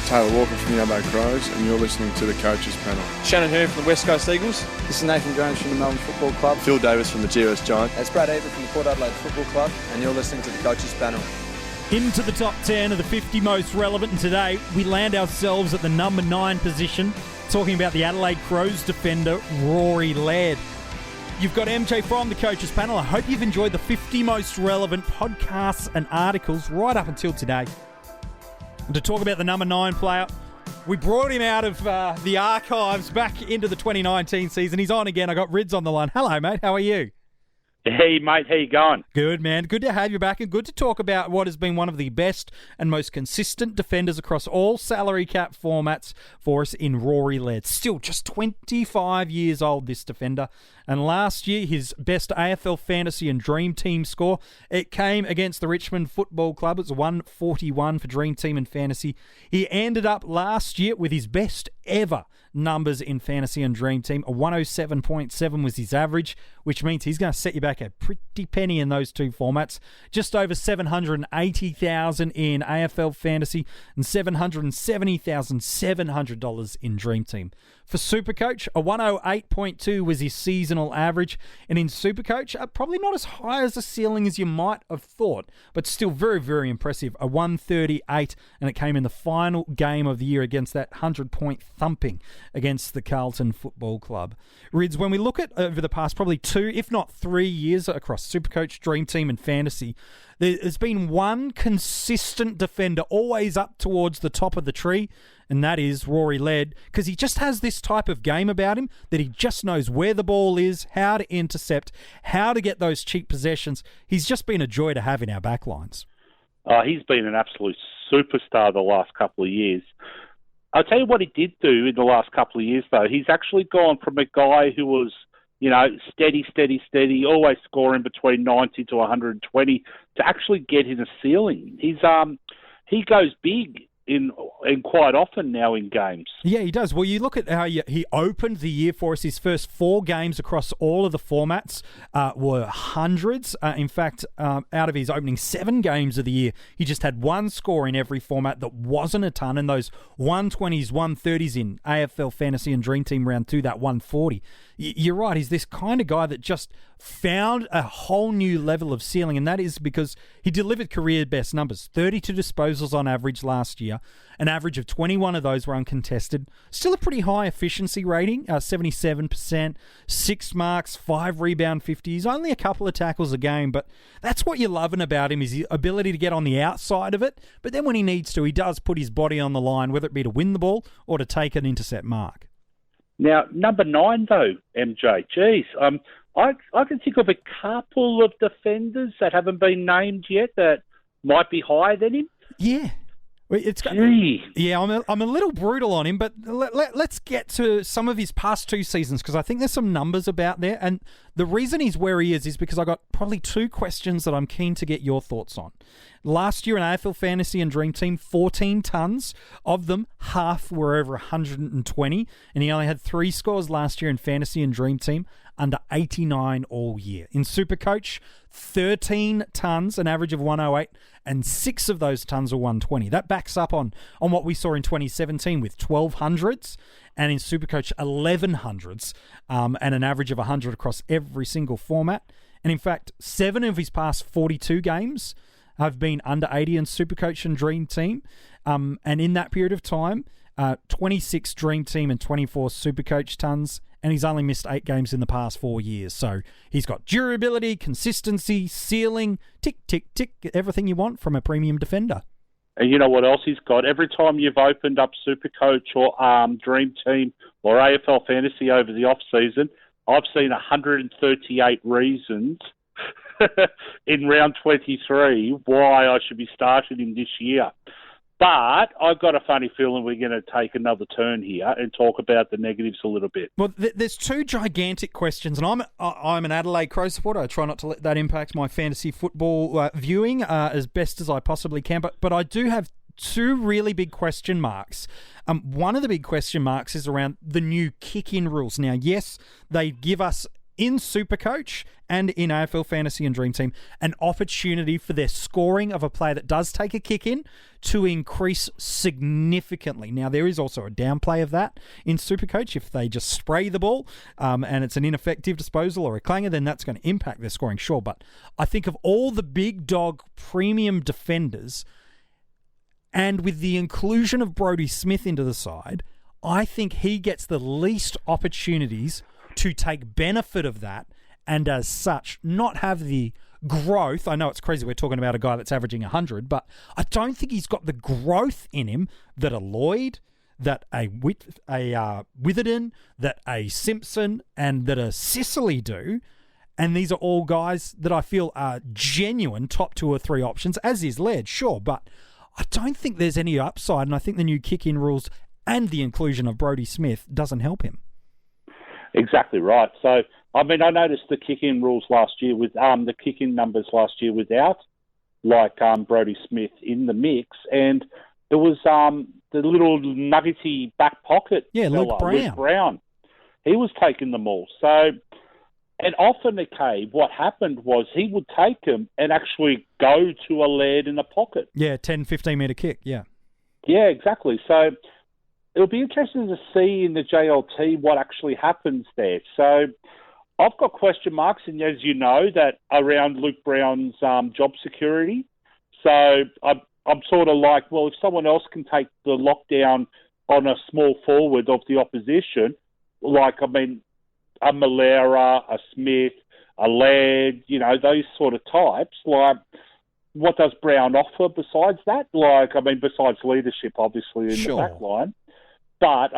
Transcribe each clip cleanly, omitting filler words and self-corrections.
Taylor Walker from the Adelaide Crows, and you're listening to the Coaches Panel. Shannon Hearn from the West Coast Eagles. This is Nathan Jones from the Melbourne Football Club. Phil Davis from the GWS Giants. It's Brad Avery from the Port Adelaide Football Club, and you're listening to the Coaches Panel. Into the top 10 of the 50 most relevant, and today we land ourselves at the number 9 position, talking about the Adelaide Crows defender, Rory Laird. You've got MJ from the Coaches Panel. I hope you've enjoyed the 50 most relevant podcasts and articles right up until today. And to talk about the number 9 player, we brought him out of the archives back into the 2019 season. He's on again. I got Rids on the line. Hello, mate. How are you? Hey, mate. How you going? Good, man. Good to have you back, and good to talk about what has been one of the best and most consistent defenders across all salary cap formats for us in Rory Laird. Still just 25 years old, this defender. And last year, his best AFL fantasy and Dream Team score, it came against the Richmond Football Club. It was 141 for Dream Team and fantasy. He ended up last year with his best ever numbers in fantasy and Dream Team. A 107.7 was his average, which means he's going to set you back a pretty penny in those two formats. Just over 780,000 in AFL fantasy and $770,700 in Dream Team. For Supercoach, a 108.2 was his seasonal average. And in Supercoach, probably not as high as the ceiling as you might have thought, but still very, very impressive. A 138, and it came in the final game of the year against that 100-point thumping against the Carlton Football Club. Rids, when we look at over the past probably 2, if not 3 years across Supercoach, Dream Team and Fantasy, there's been one consistent defender always up towards the top of the tree, and that is Rory Laird, because he just has this type of game about him that he just knows where the ball is, how to intercept, how to get those cheap possessions. He's just been a joy to have in our backlines. He's been an absolute superstar the last couple of years. I'll tell you what he did do in the last couple of years, though. He's actually gone from a guy who was, steady, always scoring between 90 to 120 to actually getting a ceiling. He goes big in quite often now in games. Yeah, he does. Well, you look at how he opened the year for us. His first 4 games across all of the formats were hundreds. In fact, out of his opening 7 games of the year, he just had 1 score in every format that wasn't a ton, and those 120s, 130s in AFL Fantasy and Dream Team Round 2, that 140. You're right, he's this kind of guy that just found a whole new level of ceiling, and that is because he delivered career best numbers. 32 disposals on average last year. An average of 21 of those were uncontested. Still a pretty high efficiency rating, 77%, 6 marks, 5 rebound 50s, only a couple of tackles a game, but that's what you're loving about him, is the ability to get on the outside of it, but then when he needs to, he does put his body on the line, whether it be to win the ball or to take an intercept mark. Now, number 9, though, MJ, geez, I can think of a couple of defenders that haven't been named yet that might be higher than him. Yeah. I'm a little brutal on him, but let's get to some of his past 2 seasons, because I think there's some numbers about there. And the reason he's where he is because I got probably 2 questions that I'm keen to get your thoughts on. Last year in AFL Fantasy and Dream Team, 14 tons. Of them, half were over 120. And he only had 3 scores last year in Fantasy and Dream Team, under 89 all year. In Supercoach, 13 tons, an average of 108, and 6 of those tons are 120. That backs up on what we saw in 2017 with 1200s, and in Supercoach, 1100s, and an average of 100 across every single format. And in fact, 7 of his past 42 games have been under 80 in Supercoach and Dream Team. And in that period of time, 26 Dream Team and 24 Supercoach tons, and he's only missed 8 games in the past 4 years. So he's got durability, consistency, ceiling, tick, tick, tick, everything you want from a premium defender. And you know what else he's got? Every time you've opened up Supercoach or Dream Team or AFL Fantasy over the off-season, I've seen 138 reasons in round 23 why I should be starting him this year. But I've got a funny feeling we're going to take another turn here and talk about the negatives a little bit. Well, there's 2 gigantic questions, and I'm an Adelaide Crow supporter. I try not to let that impact my fantasy football viewing as best as I possibly can. But I do have 2 really big question marks. One of the big question marks is around the new kick-in rules. Now, yes, they give us in Supercoach and in AFL Fantasy and Dream Team an opportunity for their scoring of a player that does take a kick in to increase significantly. Now, there is also a downplay of that in Supercoach. If they just spray the ball and it's an ineffective disposal or a clanger, then that's going to impact their scoring, sure. But I think of all the big dog premium defenders, and with the inclusion of Brodie Smith into the side, I think he gets the least opportunities to take benefit of that and as such not have the growth. I know it's crazy we're talking about a guy that's averaging 100, but I don't think he's got the growth in him that a Lloyd, that a Witherden, that a Simpson, and that a Sicily do. And these are all guys that I feel are genuine top 2 or 3 options, as is Laird, sure, but I don't think there's any upside, and I think the new kick-in rules and the inclusion of Brodie Smith doesn't help him. Exactly right. So, I mean, I noticed the kick-in rules last year with the kick-in numbers last year without, Brodie Smith in the mix, and there was the little nuggety back pocket Luke Brown. He was taking them all. So, and often, what happened was he would take them and actually go to a Laird in the pocket. Yeah, 10, 15-metre kick, yeah. Yeah, exactly. So it'll be interesting to see in the JLT what actually happens there. So I've got question marks, and as you know, that around Luke Brown's job security. So I'm sort of like, well, if someone else can take the lockdown on a small forward of the opposition, a Malera, a Smith, a Laird, those sort of types, what does Brown offer besides that? Besides leadership, obviously, in the back line. But,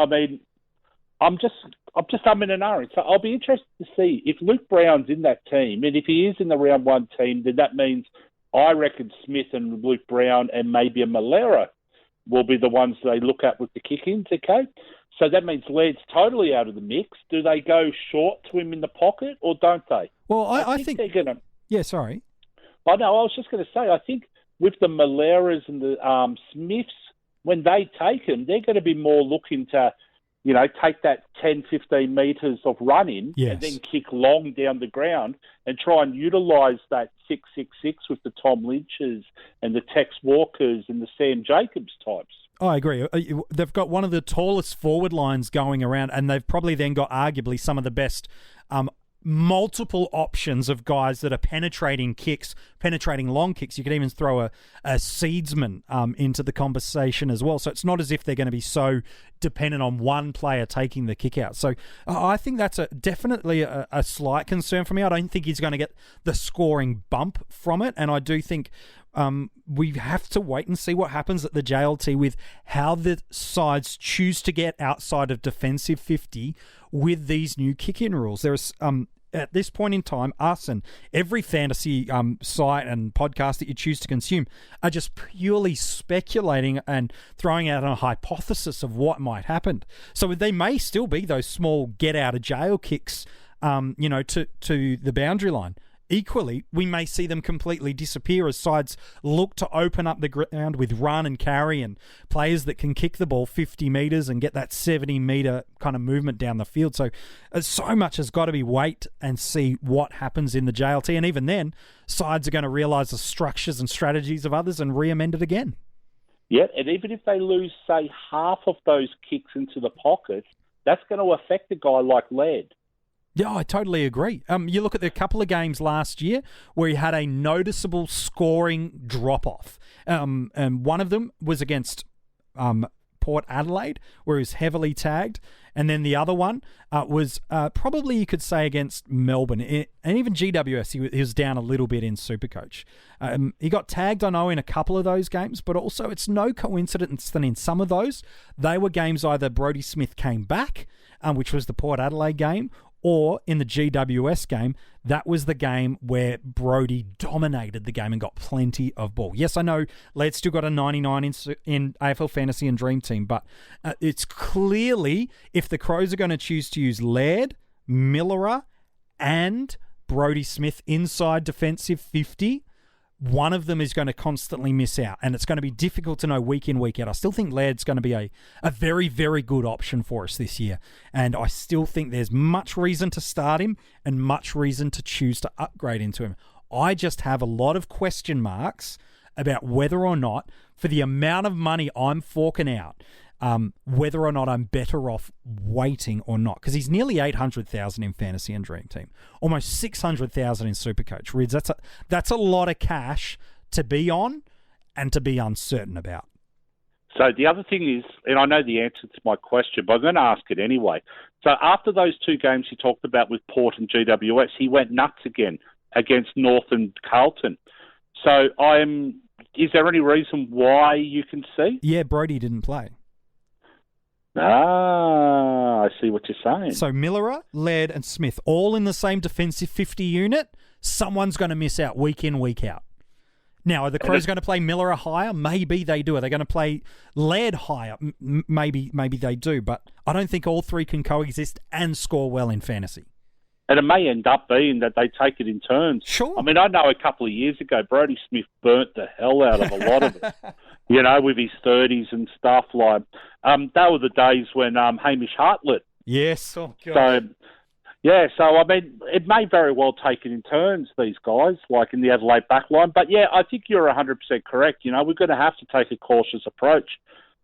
I'm just umming and ahhing. So I'll be interested to see if Luke Brown's in that team, and if he is in the round 1 team, then that means I reckon Smith and Luke Brown and maybe a Malera will be the ones they look at with the kick-ins, okay? So that means Laird's totally out of the mix. Do they go short to him in the pocket, or don't they? Well, I think they're going to... Yeah, sorry. I know, I was just going to say, I think with the Maleras and the Smiths, when they take him, they're going to be more looking to, take that 10, 15 metres of running and then kick long down the ground and try and utilise that 6-6-6 with the Tom Lynches and the Tex Walkers and the Sam Jacobs types. I agree. They've got one of the tallest forward lines going around, and they've probably then got arguably some of the best multiple options of guys that are penetrating long kicks. You could even throw a seedsman into the conversation as well. So it's not as if they're going to be so dependent on one player taking the kick out. So I think that's definitely a slight concern for me. I don't think he's going to get the scoring bump from it, and I do think we have to wait and see what happens at the JLT with how the sides choose to get outside of defensive 50 with these new kick-in rules. There's at this point in time, us and every fantasy site and podcast that you choose to consume are just purely speculating and throwing out a hypothesis of what might happen. So they may still be those small get-out-of-jail kicks, to the boundary line. Equally, we may see them completely disappear as sides look to open up the ground with run and carry and players that can kick the ball 50 metres and get that 70-metre kind of movement down the field. So much has got to be wait and see what happens in the JLT. And even then, sides are going to realise the structures and strategies of others and re-amend it again. Yeah, and even if they lose, say, half of those kicks into the pocket, that's going to affect a guy like Laird. Yeah, I totally agree. You look at the couple of games last year where he had a noticeable scoring drop-off. And one of them was against Port Adelaide, where he was heavily tagged. And then the other one was probably, you could say, against Melbourne. And even GWS, he was down a little bit in Supercoach. He got tagged, I know, in a couple of those games, but also it's no coincidence that in some of those, they were games either Brodie Smith came back, which was the Port Adelaide game, or in the GWS game, that was the game where Brodie dominated the game and got plenty of ball. Yes, I know Laird still got a 99 in AFL Fantasy and Dream Team, but it's clearly, if the Crows are going to choose to use Laird, Millera, and Brodie Smith inside defensive 50, one of them is going to constantly miss out, and it's going to be difficult to know week in, week out. I still think Laird's going to be a very, very good option for us this year, and I still think there's much reason to start him and much reason to choose to upgrade into him. I just have a lot of question marks about whether or not, for the amount of money I'm forking out, whether or not I'm better off waiting or not. Because he's nearly 800,000 in Fantasy and Dream Team. Almost 600,000 in Supercoach. Rids, that's a lot of cash to be on and to be uncertain about. So the other thing is, and I know the answer to my question, but I'm going to ask it anyway. So after those two games he talked about with Port and GWS, he went nuts again against North and Carlton. So is there any reason why you can see? Yeah, Brody didn't play. I see what you're saying. So Millerer, Laird and Smith, all in the same defensive 50 unit. Someone's going to miss out week in, week out. Now, are the Crows going to play Millerer higher? Maybe they do. Are they going to play Laird higher? Maybe they do. But I don't think all three can coexist and score well in fantasy. And it may end up being that they take it in turns. Sure. I mean, I know a couple of years ago, Brodie Smith burnt the hell out of a lot of it, with his 30s and stuff like. That were the days when Hamish Hartlett. Yes. Oh, God. So I mean, it may very well take it in turns, these guys, like in the Adelaide backline. But yeah, I think you're 100% correct. We're going to have to take a cautious approach.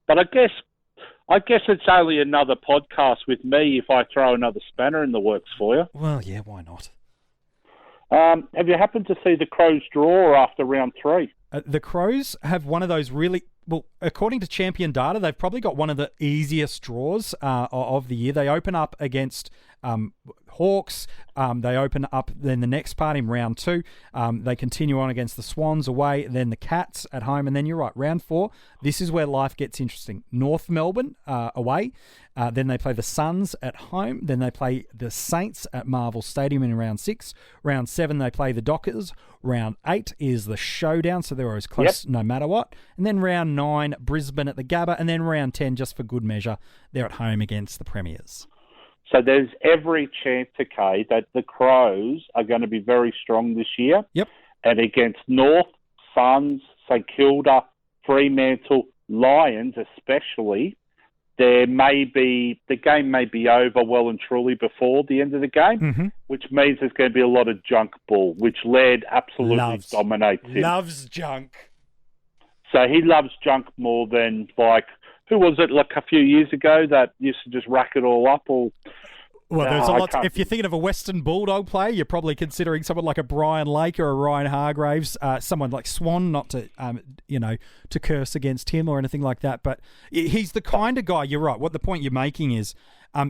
But I guess it's only another podcast with me if I throw another spanner in the works for you. Well, yeah, why not? Have you happened to see the Crows draw after round 3? The Crows have one of those really... Well, according to Champion Data, they've probably got one of the easiest draws of the year. They open up against Hawks. They open up then the next part in round 2. They continue on against the Swans away, then the Cats at home. And then you're right, round 4, this is where life gets interesting. North Melbourne away. Then they play the Suns at home. Then they play the Saints at Marvel Stadium in round 6. Round 7, they play the Dockers. Round 8 is the showdown, so they're always close no matter what. And then round 9, Brisbane at the Gabba. And then round 10, just for good measure, they're at home against the Premiers. So there's every chance, okay, that the Crows are going to be very strong this year. Yep. And against North, Suns, St Kilda, Fremantle, Lions especially, the game may be over well and truly before the end of the game, which means there's going to be a lot of junk ball, which Laird absolutely dominates him. Loves junk. So he loves junk more than, who was it, a few years ago that used to just rack it all up? Well, there's a lot. If you're thinking of a Western Bulldog player, you're probably considering someone like a Brian Lake or a Ryan Hargraves, someone like Swan, not to, to curse against him or anything like that. But he's the kind of guy, you're right. What the point you're making is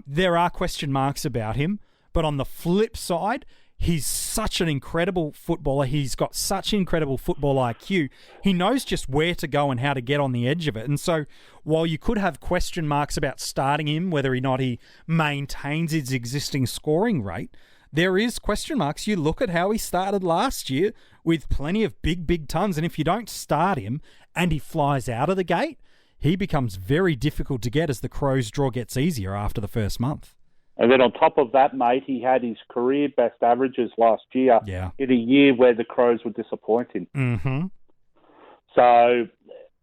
there are question marks about him. But on the flip side, he's such an incredible footballer. He's got such incredible football IQ. He knows just where to go and how to get on the edge of it. And so while you could have question marks about starting him, whether or not he maintains his existing scoring rate, there is question marks. You look at how he started last year with plenty of big tons. And if you don't start him and he flies out of the gate, he becomes very difficult to get as the Crows draw gets easier after the first month. And then on top of that, mate, he had his career best averages last year in a year where the Crows were disappointing. Mm-hmm. So,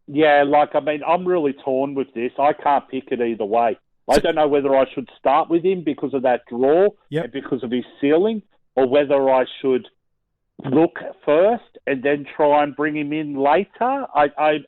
I'm really torn with this. I can't pick it either way. I don't know whether I should start with him because of that draw and because of his ceiling, or whether I should look first and then try and bring him in later.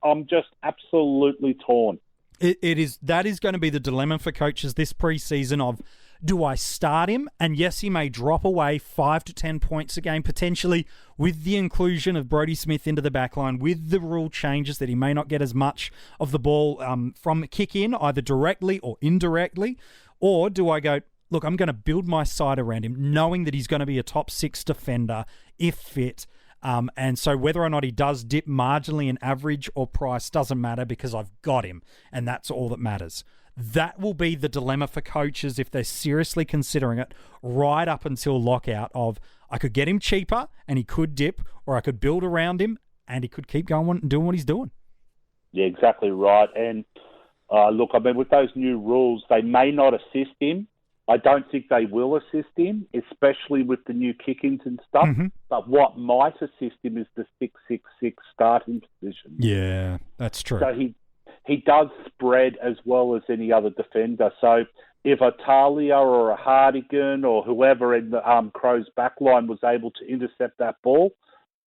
I'm just absolutely torn. That is going to be the dilemma for coaches this preseason of, do I start him? And yes, he may drop away 5 to 10 points a game, potentially with the inclusion of Brodie Smith into the backline, with the rule changes that he may not get as much of the ball from kick in, either directly or indirectly. Or do I go, look, I'm going to build my side around him, knowing that he's going to be a top 6 defender if fit. And so whether or not he does dip marginally in average or price doesn't matter because I've got him, and that's all that matters. That will be the dilemma for coaches if they're seriously considering it right up until lockout of, I could get him cheaper and he could dip, or I could build around him and he could keep going and doing what he's doing. Yeah, exactly right. And with those new rules, they may not assist him, I don't think they will assist him, especially with the new kick-ins and stuff. Mm-hmm. But what might assist him is the 6-6-6 starting position. Yeah, that's true. So he does spread as well as any other defender. So if a Talia or a Hardigan or whoever in the Crows backline was able to intercept that ball,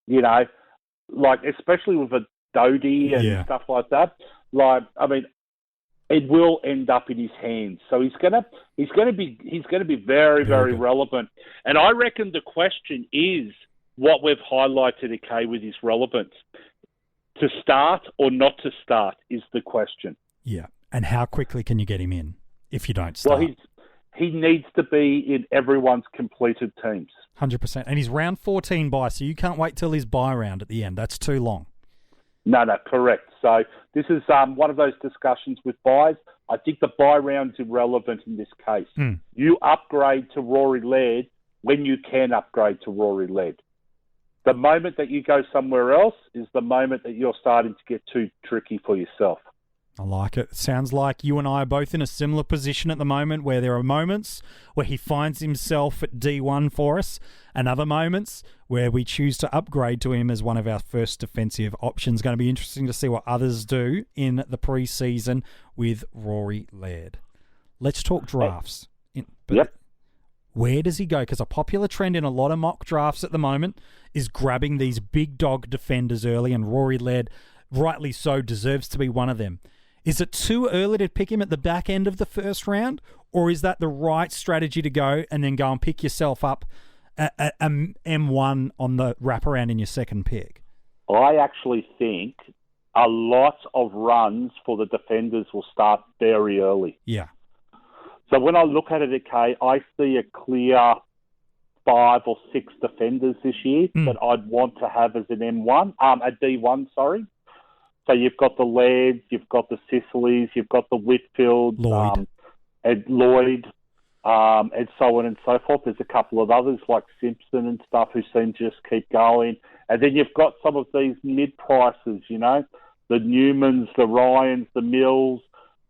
you know, like especially with a Dodie and stuff like that, like I mean, it will end up in his hands. So he's gonna be very, very relevant. And I reckon the question is what we've highlighted, okay, with his relevance. To start or not to start is the question. Yeah. And how quickly can you get him in if you don't start? Well, he needs to be in everyone's completed teams. 100%. And he's round 14 bye, so you can't wait till his bye round at the end. That's too long. No, correct. So this is one of those discussions with buys. I think the buy round's irrelevant in this case. You upgrade to Rory Laird when you can upgrade to Rory Laird. The moment that you go somewhere else is the moment that you're starting to get too tricky for yourself. I like it. Sounds like you and I are both in a similar position at the moment where there are moments where he finds himself at D1 for us and other moments where we choose to upgrade to him as one of our first defensive options. Going to be interesting to see what others do in the pre-season with Rory Laird. Let's talk drafts. Yep. Where does he go? Because a popular trend in a lot of mock drafts at the moment is grabbing these big dog defenders early, and Rory Laird, rightly so, deserves to be one of them. Is it too early to pick him at the back end of the first round, or is that the right strategy to go and then go and pick yourself up a M1 on the wraparound in your second pick? I actually think a lot of runs for the defenders will start very early. Yeah. So when I look at it, okay, I see a clear 5 or 6 defenders this year that I'd want to have as an M1, a D1, sorry. So you've got the Lairds, you've got the Sicilies, you've got the Whitfields, and Lloyd, and so on and so forth. There's a couple of others like Simpson and stuff who seem to just keep going. And then you've got some of these mid-prices, you know, the Newmans, the Ryans, the Mills.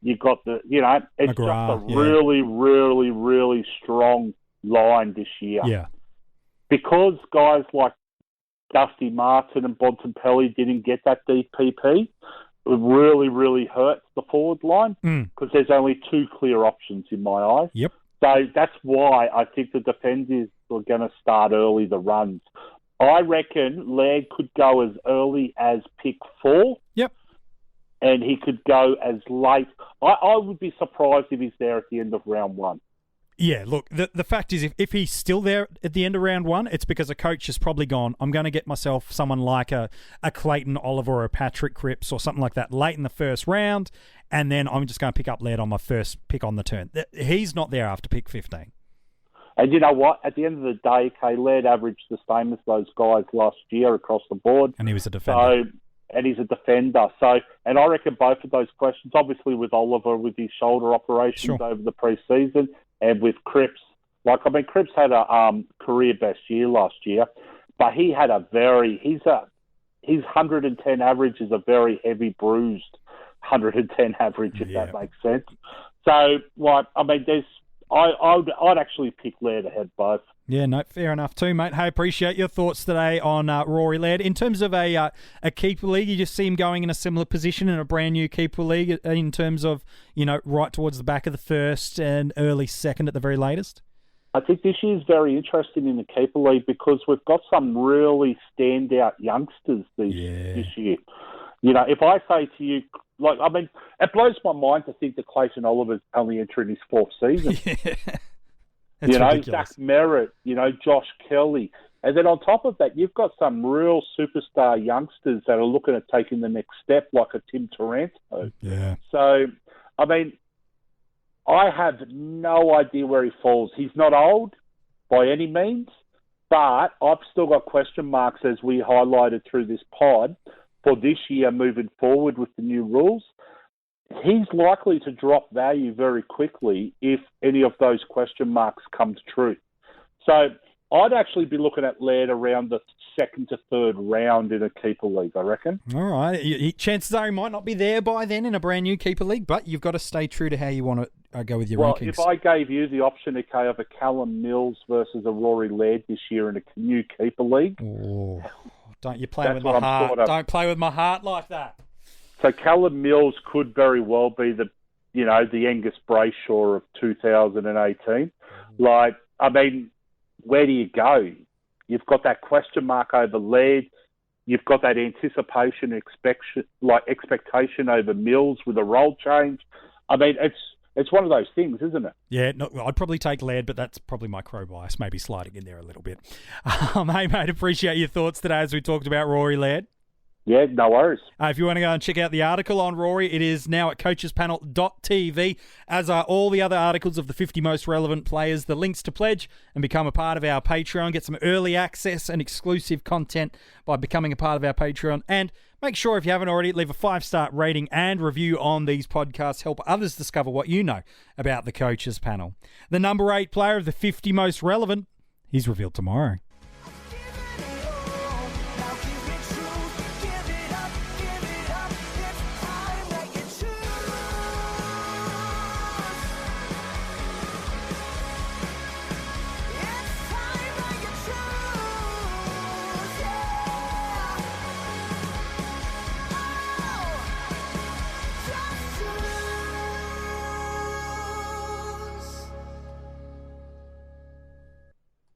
You've got the, you know, it's McGrath, just a really, really, really strong line this year. Yeah. Because guys like Dusty Martin and Bontempelli didn't get that DPP, it really, really hurts the forward line because there's only 2 clear options in my eyes. Yep. So that's why I think the defenders are going to start early, the runs. I reckon Laird could go as early as pick 4. Yep. And he could go as late. I would be surprised if he's there at the end of round 1. Yeah, look, the fact is if he's still there at the end of round 1, it's because a coach has probably gone, I'm going to get myself someone like a Clayton Oliver or a Patrick Cripps or something like that late in the first round, and then I'm just going to pick up Laird on my first pick on the turn. He's not there after pick 15. And you know what? At the end of the day, Laird averaged the same as those guys last year across the board. And he was a defender. And he's a defender. So, and I reckon both of those questions, obviously with Oliver with his shoulder operations over the pre-season, and with Cripps, Cripps had a career best year last year, but he had his 110 average is a very heavy bruised 110 average, if that makes sense. So, I'd actually pick Laird ahead both. Yeah, no, fair enough too, mate. Hey, appreciate your thoughts today on Rory Laird. In terms of a keeper league, you just see him going in a similar position in a brand new keeper league in terms of, you know, right towards the back of the first and early second at the very latest? I think this year's very interesting in the keeper league because we've got some really standout youngsters this year. You know, if I say to you, it blows my mind to think that Clayton Oliver's only entering his 4th season. That's ridiculous. Zach Merritt, Josh Kelly. And then on top of that, you've got some real superstar youngsters that are looking at taking the next step, like a Tim Taranto. Yeah. So, I have no idea where he falls. He's not old by any means, but I've still got question marks, as we highlighted through this pod, for this year moving forward with the new rules. He's likely to drop value very quickly if any of those question marks come to truth. So I'd actually be looking at Laird around the 2nd to 3rd round in a keeper league, I reckon. All right. Chances are he might not be there by then in a brand new keeper league, but you've got to stay true to how you want go with your Well, rankings? if I gave you the option, okay, of a Callum Mills versus a Rory Laird this year in a new keeper league. Oh, don't you play That's with what my I'm heart. sort of- Don't play with my heart like that. So Callum Mills could very well be the Angus Brayshaw of 2018. Like, I mean, where do you go? You've got that question mark over Laird. You've got that anticipation, expectation over Mills with a role change. I mean, it's one of those things, isn't it? Yeah, no, I'd probably take Laird, but that's probably my crow bias, maybe sliding in there a little bit. Hey, mate, appreciate your thoughts today as we talked about Rory Laird. Yeah, no worries. If you want to go and check out the article on Rory, it is now at coachespanel.tv, as are all the other articles of the 50 most relevant players. The links to pledge and become a part of our Patreon. Get some early access and exclusive content by becoming a part of our Patreon. And make sure, if you haven't already, leave a 5-star rating and review on these podcasts. Help others discover what you know about the Coaches Panel. The number 8 player of the 50 most relevant, he's revealed tomorrow.